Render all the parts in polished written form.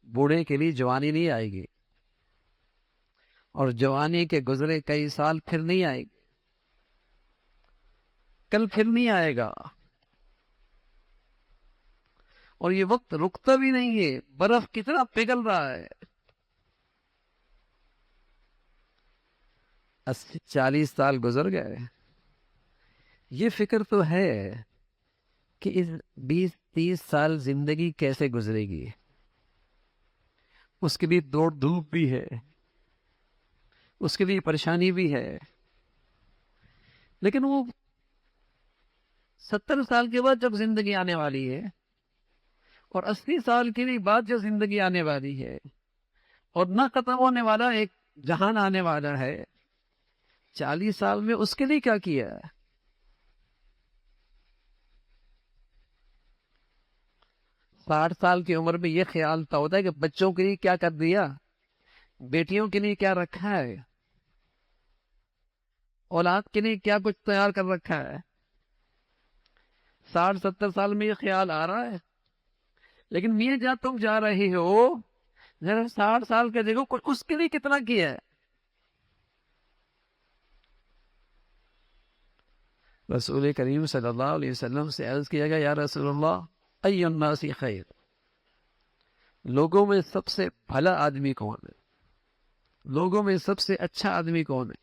بوڑھے کے لیے جوانی نہیں آئے گی، اور جوانی کے گزرے کئی سال پھر نہیں آئے گی، کل پھر نہیں آئے گا، اور یہ وقت رکتا بھی نہیں ہے، برف کتنا پگھل رہا ہے، 40 سال گزر گئے، یہ فکر تو ہے کہ اس 20-30 سال زندگی کیسے گزرے گی، اس کے لیے دوڑ دھوپ بھی ہے، اس کے لیے پریشانی بھی ہے، لیکن وہ 70 سال کے بعد جب زندگی آنے والی ہے، اور 80 سال کے لیے بعد جو زندگی آنے والی ہے، اور نہ ختم ہونے والا ایک جہان آنے والا ہے، 40 سال میں اس کے لیے کیا کیا ہے؟ 60 سال کی عمر میں یہ خیال تھا ہوتا ہے کہ بچوں کے لیے کیا کر دیا، بیٹیوں کے لیے کیا رکھا ہے، اولاد کے لیے کیا کچھ تیار کر رکھا ہے، 60-70 سال میں یہ خیال آ رہا ہے، لیکن میاں جہاں تم جا رہے ہو، ذرا 60 سال کا دیکھو اس کے لیے کتنا کیا ہے۔ رسول کریم صلی اللہ علیہ وسلم سے عرض کیا گیا، یا رسول اللہ ای الناس خیر، لوگوں میں سب سے بھلا آدمی کون ہے، لوگوں میں سب سے اچھا آدمی کون ہے؟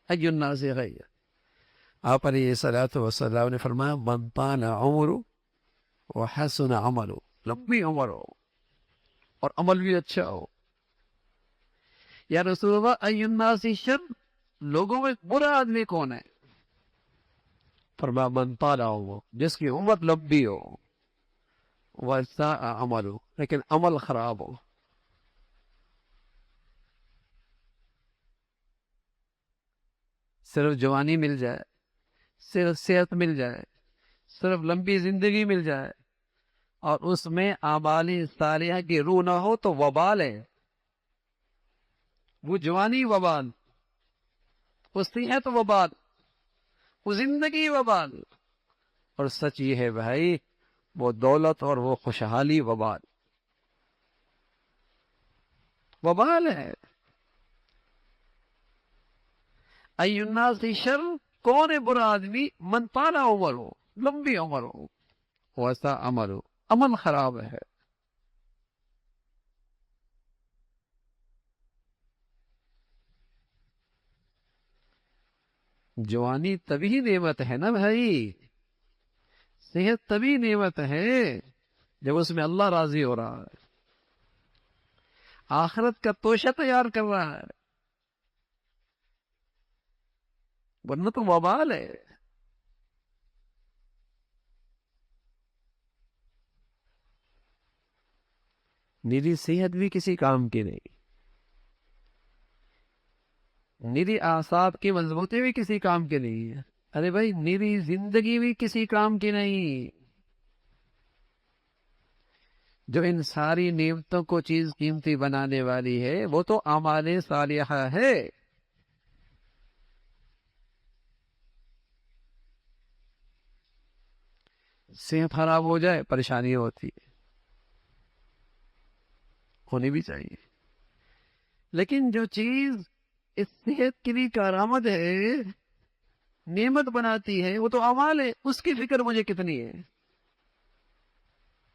ای الناس خیر، آپ علیہ الصلوۃ والسلام نے فرمایا، من طال عمرہ وحسن عملہ، لمبی عمر ہو اور عمل بھی اچھا ہو۔ یا رسول اللہ ای الناس شر، لوگوں میں برا آدمی کون ہے؟ فرمایا من طال عمرہ، جس کی عمر لمبی ہو، وساء عملہ، لیکن عمل خراب ہو۔ صرف جوانی مل جائے، صرف صحت مل جائے، صرف لمبی زندگی مل جائے، اور اس میں اعمال صالحہ کی روح نہ ہو تو وبال ہے، وہ جوانی وبال، وہ صحت وبال، وہ زندگی وبال، اور سچ یہ ہے بھائی، وہ دولت اور وہ خوشحالی وبال، وبال ہے۔ ای الناس شر، کون ہے برا آدمی؟ من طال عمر ہو، لمبی عمر ہو، ویسا عمل ہو، عمل خراب ہے۔ جوانی تبھی نعمت ہے نا بھائی، صحت تبھی نعمت ہے جب اس میں اللہ راضی ہو رہا ہے، آخرت کا توشہ تیار کر رہا ہے، ورنہ تو وبال ہے۔ میری صحت بھی کسی کام کی نہیں، میری اعصاب کی مضبوطی بھی کسی کام کی نہیں ہے، ارے بھائی میری زندگی بھی کسی کام کی نہیں، جو ان ساری نعمتوں کو چیز قیمتی بنانے والی ہے وہ تو اعمال صالحہ ہے۔ صحت خراب ہو جائے پریشانی ہوتی ہے، ہونی بھی چاہیے، لیکن جو چیز اس صحت کے لیے کارآمد ہے، نعمت بناتی ہے، وہ تو اعمال ہے، اس کی فکر مجھے کتنی ہے؟